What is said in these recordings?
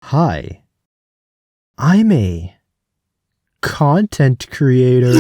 Hi, I'm a content creator.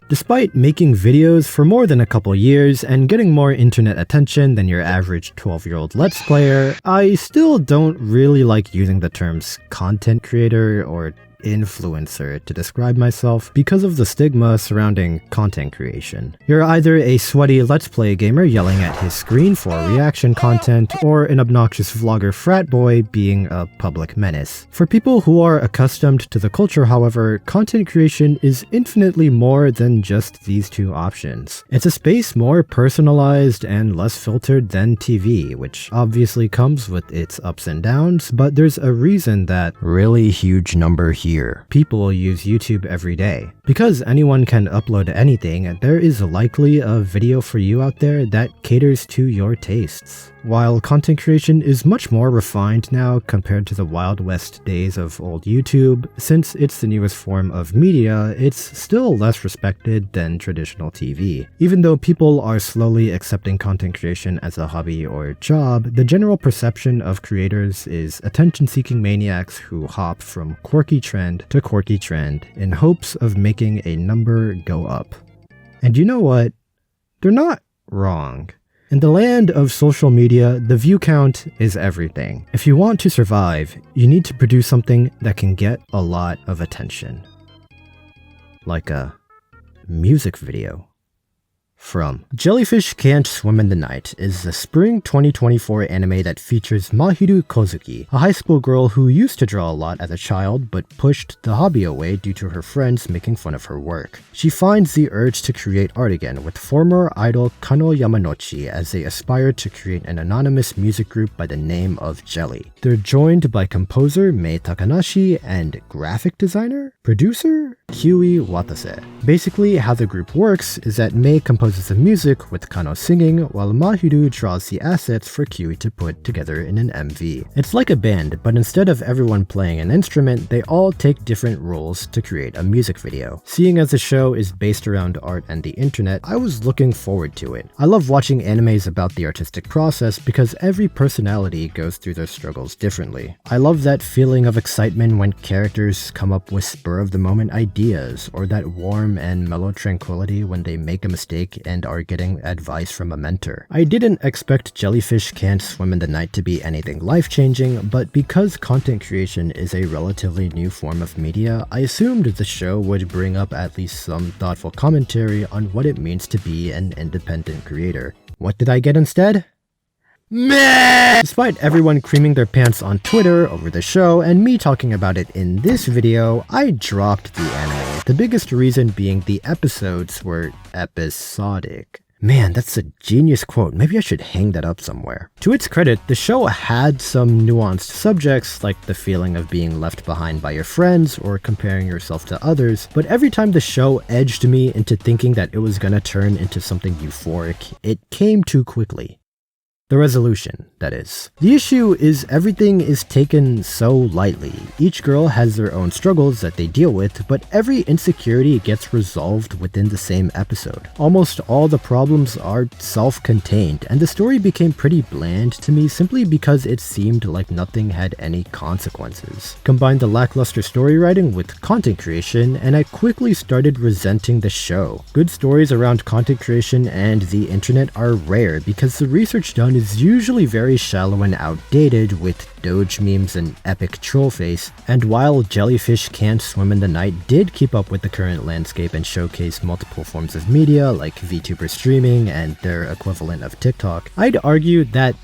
Despite making videos for more than a couple years and getting more internet attention than your average 12-year-old Let's Player, I still don't really like using the terms content creator or influencer to describe myself because of the stigma surrounding content creation. You're either a sweaty Let's Play gamer yelling at his screen for reaction content, or an obnoxious vlogger frat boy being a public menace. For people who are accustomed to the culture, however, content creation is infinitely more than just these two options. It's a space more personalized and less filtered than TV, which obviously comes with its ups and downs, but there's a reason that really huge number here. People use YouTube every day. Because anyone can upload anything, there is likely a video for you out there that caters to your tastes. While content creation is much more refined now compared to the Wild West days of old YouTube, since it's the newest form of media, it's still less respected than traditional TV. Even though people are slowly accepting content creation as a hobby or job, the general perception of creators is attention-seeking maniacs who hop from quirky trend to quirky trend in hopes of making a number go up. And you know what? They're not wrong. In the land of social media, the view count is everything. If you want to survive, you need to produce something that can get a lot of attention. Like a music video. From Jellyfish Can't Swim in the Night is the spring 2024 anime that features Mahiru Kozuki, a high school girl who used to draw a lot as a child but pushed the hobby away due to her friends making fun of her work. She finds the urge to create art again with former idol Kano Yamanochi as they aspire to create an anonymous music group by the name of Jelly. They're joined by composer Mei Takanashi and graphic designer, producer Kyui Watase. Basically, how the group works is that Mei composes the music with Kano singing, while Mahiru draws the assets for Kyui to put together in an MV. It's like a band, but instead of everyone playing an instrument, they all take different roles to create a music video. Seeing as the show is based around art and the internet, I was looking forward to it. I love watching animes about the artistic process because every personality goes through their struggles differently. I love that feeling of excitement when characters come up with spur-of-the-moment ideas, or that warm and mellow tranquility when they make a mistake and are getting advice from a mentor. I didn't expect Jellyfish Can't Swim in the Night to be anything life-changing, but because content creation is a relatively new form of media, I assumed the show would bring up at least some thoughtful commentary on what it means to be an independent creator. What did I get instead? Meh! Despite everyone creaming their pants on Twitter over the show and me talking about it in this video, I dropped the anime. The biggest reason being the episodes were episodic. Man, that's a genius quote. Maybe I should hang that up somewhere. To its credit, the show had some nuanced subjects, like the feeling of being left behind by your friends or comparing yourself to others, but every time the show edged me into thinking that it was gonna turn into something euphoric, it came too quickly. The resolution, that is. The issue is everything is taken so lightly. Each girl has their own struggles that they deal with, but every insecurity gets resolved within the same episode. Almost all the problems are self-contained, and the story became pretty bland to me simply because it seemed like nothing had any consequences. Combine the lackluster story writing with content creation, and I quickly started resenting the show. Good stories around content creation and the internet are rare because the research done is usually very shallow and outdated with Doge memes and epic troll face, and while Jellyfish Can't Swim in the Night did keep up with the current landscape and showcase multiple forms of media like VTuber streaming and their equivalent of TikTok, I'd argue that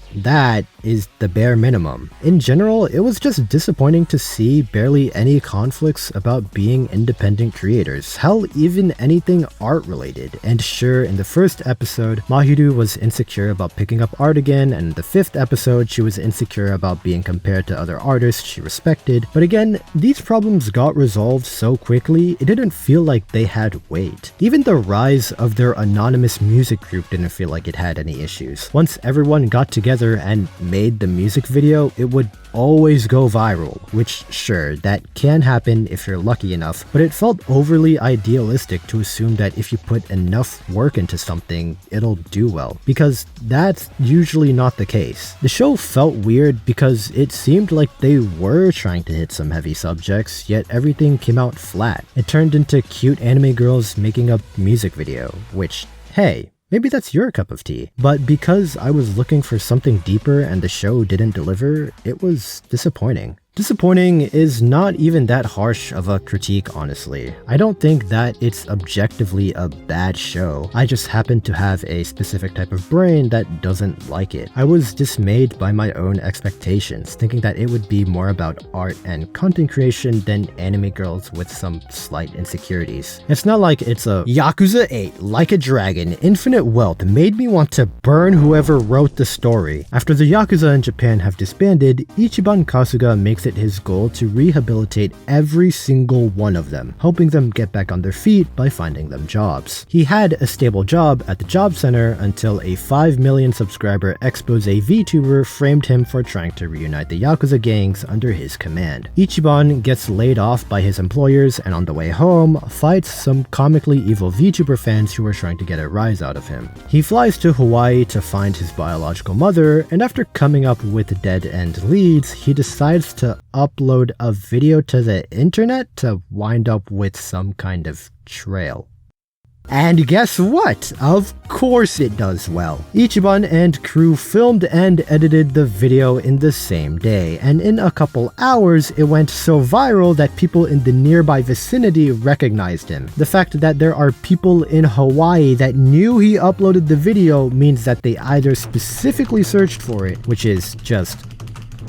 is the bare minimum. In general, it was just disappointing to see barely any conflicts about being independent creators, hell, even anything art related. And sure, in the first episode, Mahiru was insecure about picking up art again, and in the 5th episode, she was insecure about being compared to other artists she respected, but again, these problems got resolved so quickly, it didn't feel like they had weight. Even the rise of their anonymous music group didn't feel like it had any issues. Once everyone got together and made the music video, it would always go viral, which sure, that can happen if you're lucky enough, but it felt overly idealistic to assume that if you put enough work into something, it'll do well, because that's usually not the case. The show felt weird because it seemed like they were trying to hit some heavy subjects, yet everything came out flat. It turned into cute anime girls making a music video, which, hey, maybe that's your cup of tea. But because I was looking for something deeper and the show didn't deliver, it was disappointing. Disappointing is not even that harsh of a critique, honestly. I don't think that it's objectively a bad show. I just happen to have a specific type of brain that doesn't like it. I was dismayed by my own expectations, thinking that it would be more about art and content creation than anime girls with some slight insecurities. It's not like it's a Yakuza 8, like a dragon, infinite wealth made me want to burn whoever wrote the story. After the Yakuza in Japan have disbanded, Ichiban Kasuga makes it his goal to rehabilitate every single one of them, helping them get back on their feet by finding them jobs. He had a stable job at the job center until a 5 million subscriber expose VTuber framed him for trying to reunite the Yakuza gangs under his command. Ichiban gets laid off by his employers and on the way home, fights some comically evil VTuber fans who are trying to get a rise out of him. He flies to Hawaii to find his biological mother, and after coming up with dead-end leads, he decides to upload a video to the internet to wind up with some kind of trail. And guess what? Of course it does well. Ichiban and crew filmed and edited the video in the same day, and in a couple hours it went so viral that people in the nearby vicinity recognized him. The fact that there are people in Hawaii that knew he uploaded the video means that they either specifically searched for it, which is just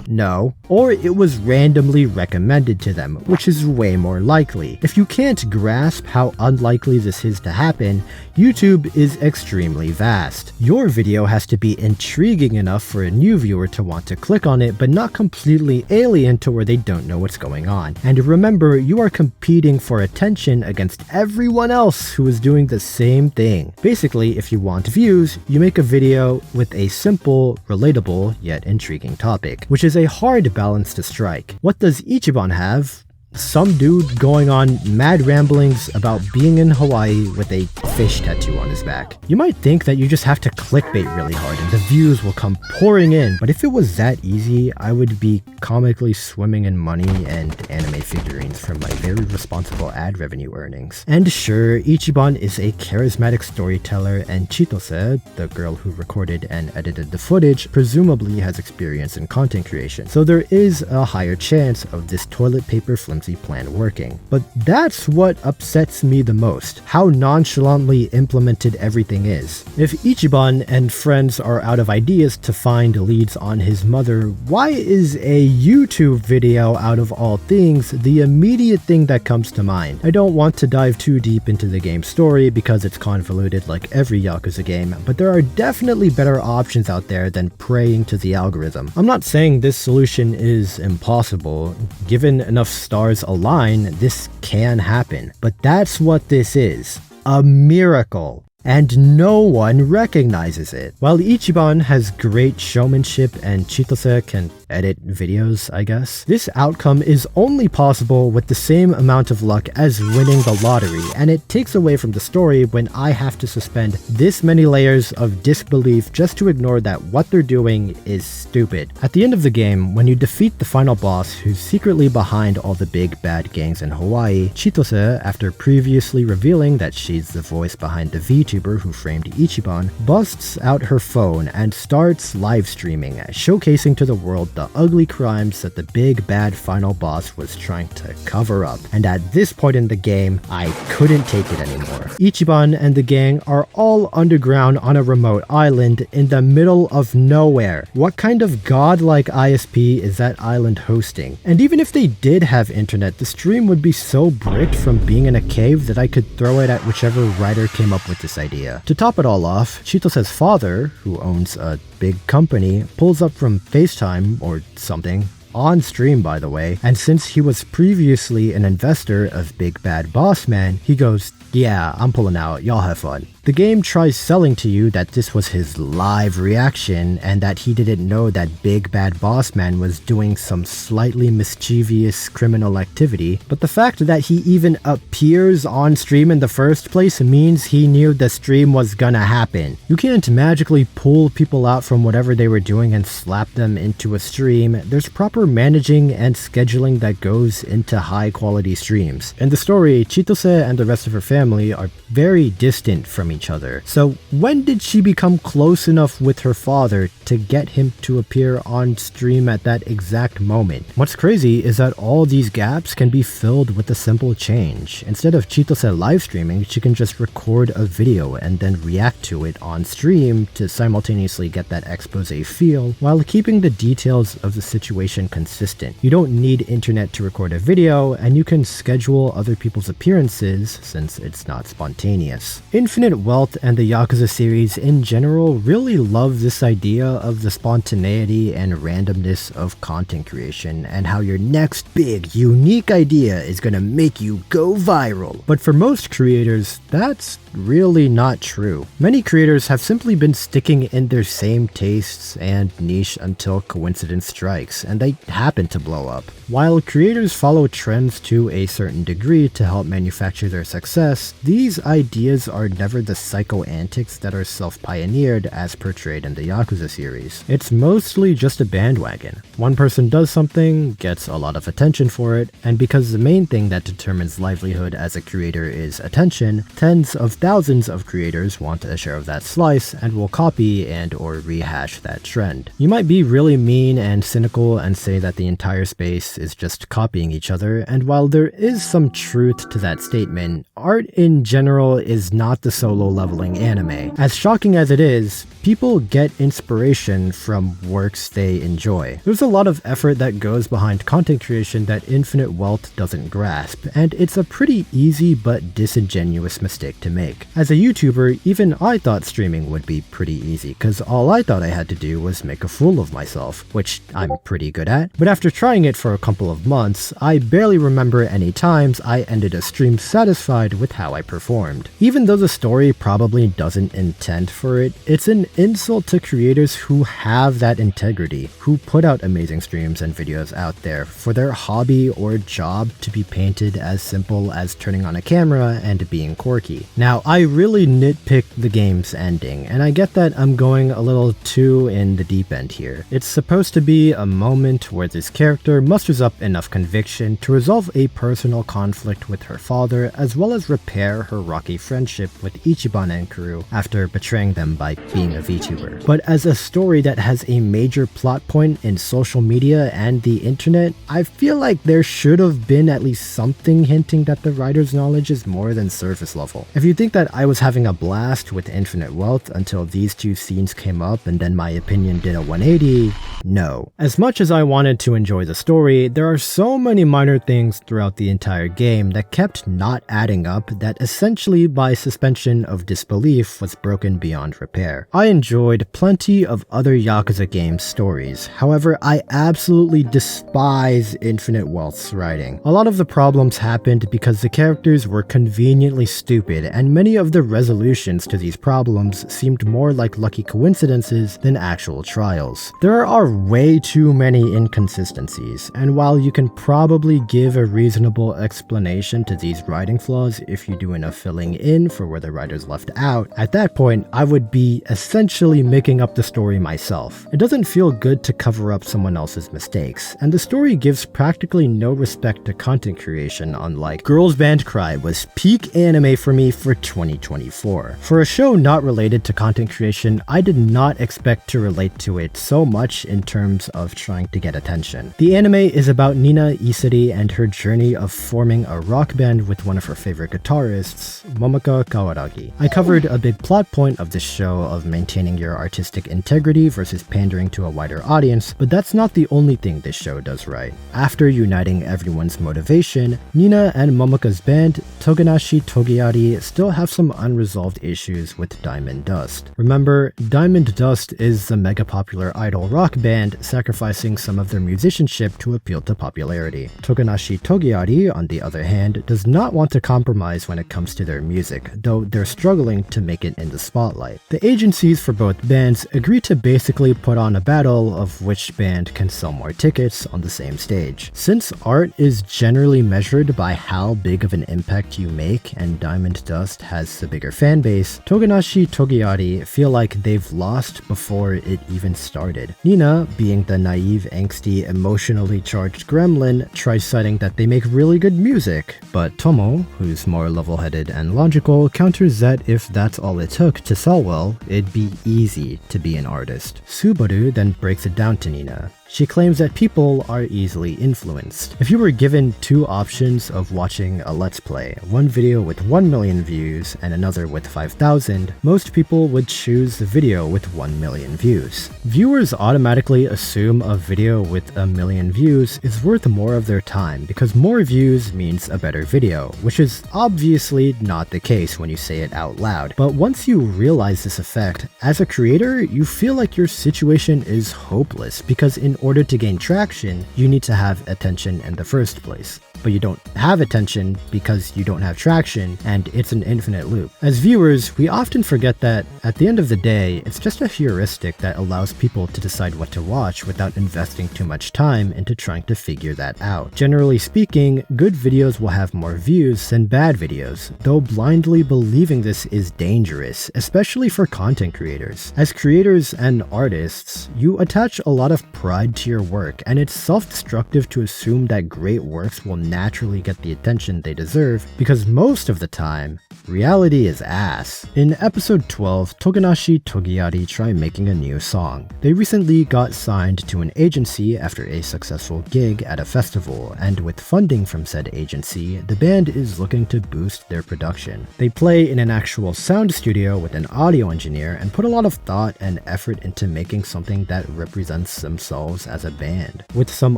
no, or it was randomly recommended to them, which is way more likely. If you can't grasp how unlikely this is to happen, YouTube is extremely vast. Your video has to be intriguing enough for a new viewer to want to click on it, but not completely alien to where they don't know what's going on. And remember, you are competing for attention against everyone else who is doing the same thing. Basically, if you want views, you make a video with a simple, relatable, yet intriguing topic, which is a hard balance to strike. What does Ichiban have? Some dude going on mad ramblings about being in Hawaii with a fish tattoo on his back. You might think that you just have to clickbait really hard and the views will come pouring in, but if it was that easy, I would be comically swimming in money and anime figurines from my very responsible ad revenue earnings. And sure, Ichiban is a charismatic storyteller, and Chitose, the girl who recorded and edited the footage, presumably has experience in content creation, so there is a higher chance of this toilet paper flimsy plan working. But that's what upsets me the most, how nonchalantly implemented everything is. If Ichiban and friends are out of ideas to find leads on his mother, why is a YouTube video, out of all things, the immediate thing that comes to mind? I don't want to dive too deep into the game's story because it's convoluted like every Yakuza game, but there are definitely better options out there than praying to the algorithm. I'm not saying this solution is impossible. Given enough stars align, this can happen. But that's what this is. A miracle. And no one recognizes it. While Ichiban has great showmanship and Chitose can edit videos, I guess, this outcome is only possible with the same amount of luck as winning the lottery, and it takes away from the story when I have to suspend this many layers of disbelief just to ignore that what they're doing is stupid. At the end of the game, when you defeat the final boss who's secretly behind all the big bad gangs in Hawaii, Chitose, after previously revealing that she's the voice behind the VTuber who framed Ichiban, busts out her phone and starts live streaming, showcasing to the world the ugly crimes that the big bad final boss was trying to cover up. And at this point in the game, I couldn't take it anymore. Ichiban and the gang are all underground on a remote island in the middle of nowhere. What kind of godlike ISP is that island hosting? And even if they did have internet, the stream would be so bricked from being in a cave that I could throw it at whichever writer came up with this idea. To top it all off, Chitose's father, who owns a big company, pulls up from FaceTime or something, on stream by the way, and since he was previously an investor of Big Bad Boss Man, he goes, "Yeah, I'm pulling out, y'all have fun." The game tries selling to you that this was his live reaction and that he didn't know that Big Bad Boss Man was doing some slightly mischievous criminal activity, but the fact that he even appears on stream in the first place means he knew the stream was gonna happen. You can't magically pull people out from whatever they were doing and slap them into a stream. There's proper managing and scheduling that goes into high quality streams. In the story, Chitose and the rest of her family are very distant from each other. So when did she become close enough with her father to get him to appear on stream at that exact moment? What's crazy is that all these gaps can be filled with a simple change. Instead of Chitose live streaming, she can just record a video and then react to it on stream to simultaneously get that expose feel while keeping the details of the situation consistent. You don't need internet to record a video, and you can schedule other people's appearances since it's not spontaneous. Infinite Wealth and the Yakuza series in general really love this idea of the spontaneity and randomness of content creation and how your next big, unique idea is gonna make you go viral. But for most creators, that's really not true. Many creators have simply been sticking in their same tastes and niche until coincidence strikes, and they happen to blow up. While creators follow trends to a certain degree to help manufacture their success, these ideas are never the psycho antics that are self-pioneered as portrayed in the Yakuza series. It's mostly just a bandwagon. One person does something, gets a lot of attention for it, and because the main thing that determines livelihood as a creator is attention, tens of thousands of creators want a share of that slice and will copy and or rehash that trend. You might be really mean and cynical and say that the entire space is just copying each other, and while there is some truth to that statement, art in general is not the solo leveling anime. As shocking as it is, people get inspiration from works they enjoy. There's a lot of effort that goes behind content creation that Infinite Wealth doesn't grasp, and it's a pretty easy but disingenuous mistake to make. As a YouTuber, even I thought streaming would be pretty easy, cause all I thought I had to do was make a fool of myself, which I'm pretty good at. But after trying it for a couple of months, I barely remember any times I ended a stream satisfied with how I performed. Even though the story probably doesn't intend for it, it's an insult to creators who have that integrity, who put out amazing streams and videos out there for their hobby or job to be painted as simple as turning on a camera and being quirky. Now, I really nitpicked the game's ending, and I get that I'm going a little too in the deep end here. It's supposed to be a moment where this character musters up enough conviction to resolve a personal conflict with her father, as well as repair her rocky friendship with Ichiban and crew after betraying them by being a VTuber. But as a story that has a major plot point in social media and the internet, I feel like there should have been at least something hinting that the writer's knowledge is more than surface level. If you think that I was having a blast with Infinite Wealth until these two scenes came up and then my opinion did a 180, no. As much as I wanted to enjoy the story, there are so many minor things throughout the entire game that kept not adding up that essentially by suspension of disbelief was broken beyond repair. I enjoyed plenty of other Yakuza games stories, however I absolutely despise Infinite Wealth's writing. A lot of the problems happened because the characters were conveniently stupid, and many of the resolutions to these problems seemed more like lucky coincidences than actual trials. There are way too many inconsistencies, and while you can probably give a reasonable explanation to these writing flaws if you do enough filling in for where the writers left out, at that point I would be essentially making up the story myself. It doesn't feel good to cover up someone else's mistakes, and the story gives practically no respect to content creation, unlike Girls Band Cry was peak anime for me for 2024. For a show not related to content creation, I did not expect to relate to it so much in terms of trying to get attention. The anime is about Nina Isari and her journey of forming a rock band with one of her favorite guitarists, Momoko Kawaragi. I covered a big plot point of this show of maintaining your artistic integrity versus pandering to a wider audience, but that's not the only thing this show does right. After uniting everyone's motivation, Nina and Momoko's band, Togenashi Togiari, still have some unresolved issues with Diamond Dust. Remember, Diamond Dust is the mega popular idol rock band sacrificing some of their musicianship to appeal to popularity. Togenashi Togiari, on the other hand, does not want to compromise when it comes to their music, though they're struggling to make it in the spotlight. The agencies for both bands agree to basically put on a battle of which band can sell more tickets on the same stage. Since art is generally measured by how big of an impact you make, and Diamond Dust has the bigger fan base, Togenashi Togiari feel like they've lost before it even started. Nina, being the naive, angsty, emotionally charged gremlin, tries citing that they make really good music, but Tomo, who's more level-headed and logical, counters that if that's all it took to sell well, it'd be easy to be an artist. Subaru then breaks it down to Nina. She claims that people are easily influenced. If you were given two options of watching a Let's Play, one video with 1 million views and another with 5,000, most people would choose the video with 1 million views. Viewers automatically assume a video with 1 million views is worth more of their time because more views means a better video, which is obviously not the case when you say it out loud. But once you realize this effect, as a creator, you feel like your situation is hopeless because in order to gain traction, you need to have attention in the first place. But you don't have attention because you don't have traction, and it's an infinite loop. As viewers, we often forget that at the end of the day, it's just a heuristic that allows people to decide what to watch without investing too much time into trying to figure that out. Generally speaking, good videos will have more views than bad videos, though blindly believing this is dangerous, especially for content creators. As creators and artists, you attach a lot of pride to your work, and it's self-destructive to assume that great works will naturally get the attention they deserve, because most of the time, reality is ass. In episode 12, Togenashi Togiari try making a new song. They recently got signed to an agency after a successful gig at a festival, and with funding from said agency, the band is looking to boost their production. They play in an actual sound studio with an audio engineer and put a lot of thought and effort into making something that represents themselves as a band, with some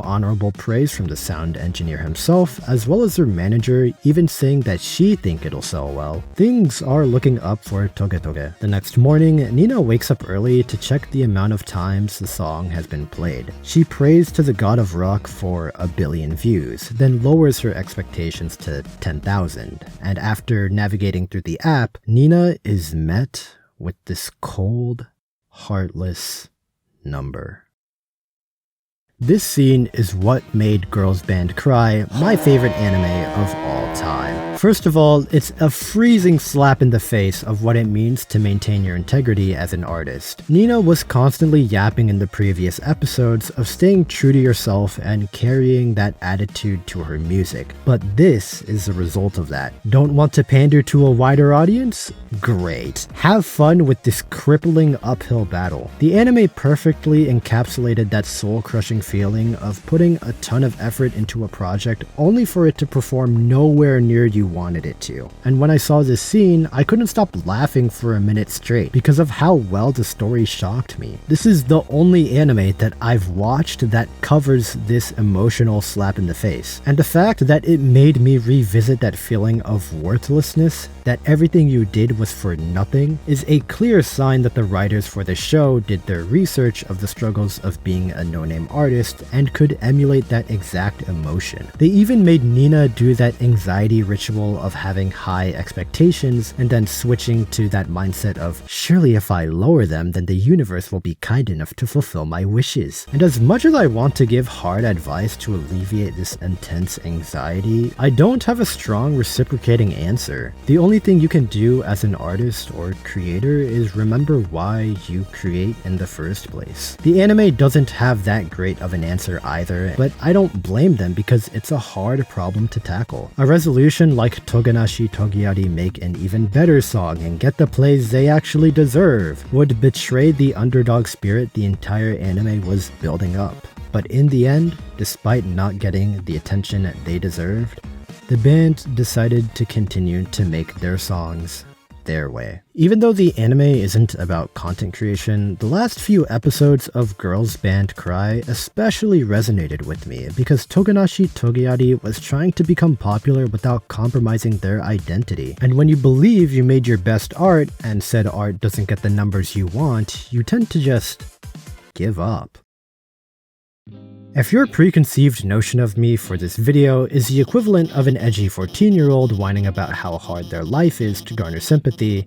honorable praise from the sound engineer himself, as well as their manager even saying that she think it'll sell well. Things are looking up for Togetoge. The next morning, Nina wakes up early to check the amount of times the song has been played. She prays to the god of rock for 1 billion views, then lowers her expectations to 10,000. And after navigating through the app, Nina is met with this cold, heartless number. This scene is what made Girls Band Cry my favorite anime of all time. First of all, it's a freezing slap in the face of what it means to maintain your integrity as an artist. Nina was constantly yapping in the previous episodes of staying true to yourself and carrying that attitude to her music, but this is the result of that. Don't want to pander to a wider audience? Great. Have fun with this crippling uphill battle. The anime perfectly encapsulated that soul-crushing feeling of putting a ton of effort into a project only for it to perform nowhere near you wanted it to. And when I saw this scene, I couldn't stop laughing for a minute straight because of how well the story shocked me. This is the only anime that I've watched that covers this emotional slap in the face. And the fact that it made me revisit that feeling of worthlessness, that everything you did was for nothing, is a clear sign that the writers for the show did their research of the struggles of being a no-name artist and could emulate that exact emotion. They even made Nina do that anxiety ritual of having high expectations and then switching to that mindset of, surely if I lower them, then the universe will be kind enough to fulfill my wishes. And as much as I want to give hard advice to alleviate this intense anxiety, I don't have a strong reciprocating answer. The only thing you can do as an artist or creator is remember why you create in the first place. The anime doesn't have that great of an answer either, but I don't blame them because it's a hard problem to tackle. A resolution like Togenashi Togiari make an even better song and get the plays they actually deserve would betray the underdog spirit the entire anime was building up. But in the end, despite not getting the attention they deserved, the band decided to continue to make their songs their way. Even though the anime isn't about content creation, the last few episodes of Girls Band Cry especially resonated with me because Togenashi Togeyari was trying to become popular without compromising their identity. And when you believe you made your best art and said art doesn't get the numbers you want, you tend to just give up. If your preconceived notion of me for this video is the equivalent of an edgy 14-year-old whining about how hard their life is to garner sympathy,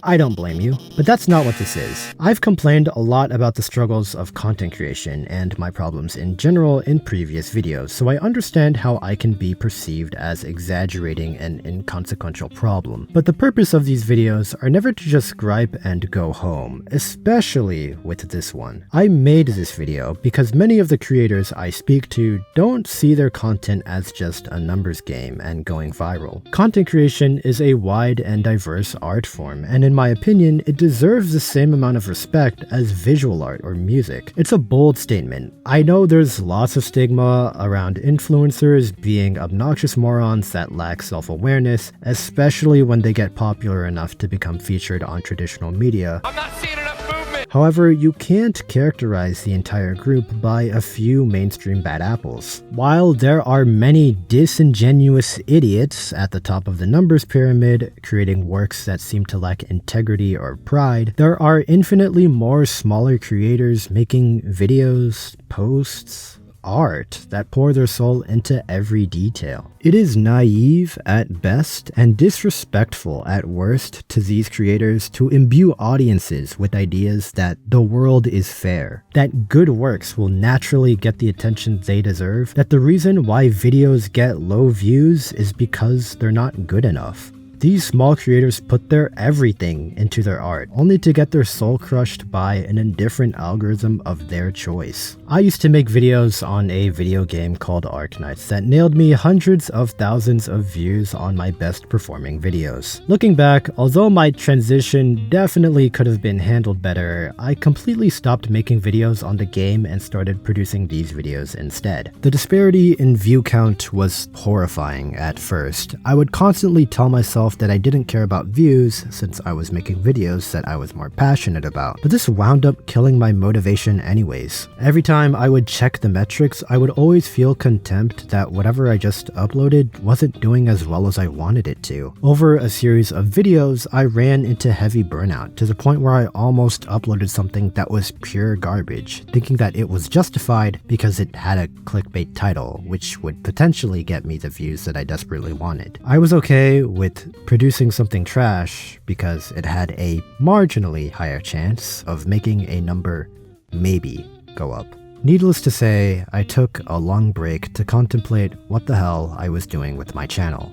I don't blame you, but that's not what this is. I've complained a lot about the struggles of content creation and my problems in general in previous videos, so I understand how I can be perceived as exaggerating an inconsequential problem. But the purpose of these videos are never to just gripe and go home, especially with this one. I made this video because many of the creators I speak to don't see their content as just a numbers game and going viral. Content creation is a wide and diverse art form, and in my opinion, it deserves the same amount of respect as visual art or music. It's a bold statement. I know there's lots of stigma around influencers being obnoxious morons that lack self-awareness, especially when they get popular enough to become featured on traditional media. I'm not seeing enough movement! However, you can't characterize the entire group by a few mainstream bad apples. While there are many disingenuous idiots at the top of the numbers pyramid, creating works that seem to lack integrity or pride, there are infinitely more smaller creators making videos, posts, art that pour their soul into every detail. It is naive at best and disrespectful at worst to these creators to imbue audiences with ideas that the world is fair, that good works will naturally get the attention they deserve, that the reason why videos get low views is because they're not good enough. These small creators put their everything into their art, only to get their soul crushed by an indifferent algorithm of their choice. I used to make videos on a video game called Arknights that nailed me hundreds of thousands of views on my best performing videos. Looking back, although my transition definitely could have been handled better, I completely stopped making videos on the game and started producing these videos instead. The disparity in view count was horrifying at first. I would constantly tell myself that I didn't care about views since I was making videos that I was more passionate about, but this wound up killing my motivation anyways. Every time I would check the metrics, I would always feel contempt that whatever I just uploaded wasn't doing as well as I wanted it to. Over a series of videos, I ran into heavy burnout to the point where I almost uploaded something that was pure garbage, thinking that it was justified because it had a clickbait title, which would potentially get me the views that I desperately wanted. I was okay with producing something trash because it had a marginally higher chance of making a number maybe go up. Needless to say, I took a long break to contemplate what the hell I was doing with my channel.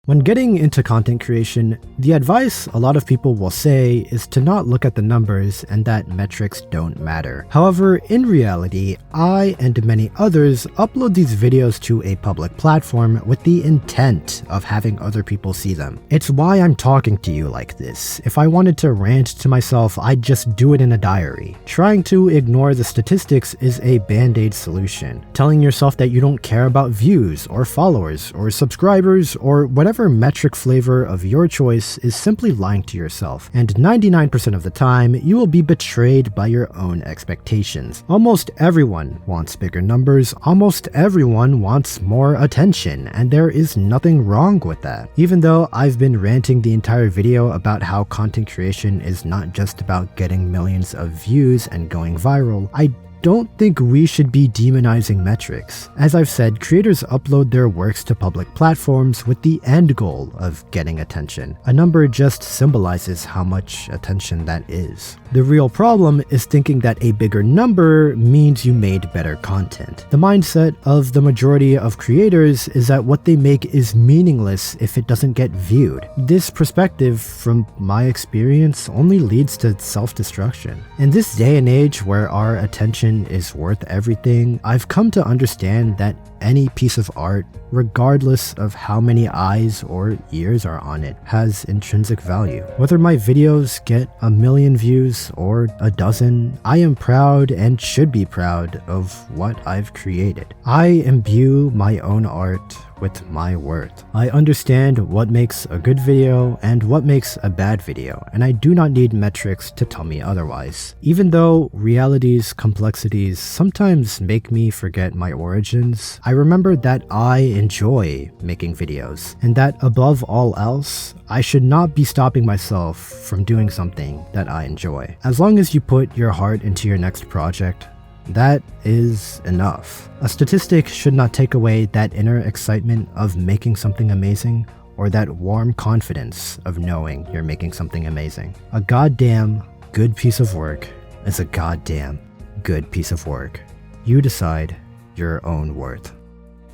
When getting into content creation, the advice a lot of people will say is to not look at the numbers and that metrics don't matter. However, in reality, I and many others upload these videos to a public platform with the intent of having other people see them. It's why I'm talking to you like this. If I wanted to rant to myself, I'd just do it in a diary. Trying to ignore the statistics is a band-aid solution. Telling yourself that you don't care about views or followers or subscribers or whatever metric flavor of your choice is simply lying to yourself, and 99% of the time, you will be betrayed by your own expectations. Almost everyone wants bigger numbers, almost everyone wants more attention, and there is nothing wrong with that. Even though I've been ranting the entire video about how content creation is not just about getting millions of views and going viral, I don't think we should be demonizing metrics. As I've said, creators upload their works to public platforms with the end goal of getting attention. A number just symbolizes how much attention that is. The real problem is thinking that a bigger number means you made better content. The mindset of the majority of creators is that what they make is meaningless if it doesn't get viewed. This perspective, from my experience, only leads to self-destruction. In this day and age where our attention is worth everything, I've come to understand that any piece of art, regardless of how many eyes or ears are on it, has intrinsic value. Whether my videos get 1 million views or a dozen, I am proud and should be proud of what I've created. I imbue my own art with my worth. I understand what makes a good video and what makes a bad video, and I do not need metrics to tell me otherwise. Even though reality's complexities sometimes make me forget my origins, I remember that I enjoy making videos, and that above all else, I should not be stopping myself from doing something that I enjoy. As long as you put your heart into your next project, that is enough. A statistic should not take away that inner excitement of making something amazing, or that warm confidence of knowing you're making something amazing. A goddamn good piece of work is a goddamn good piece of work. You decide your own worth.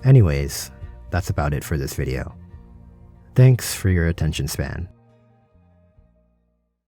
Anyways, that's about it for this video. Thanks for your attention span.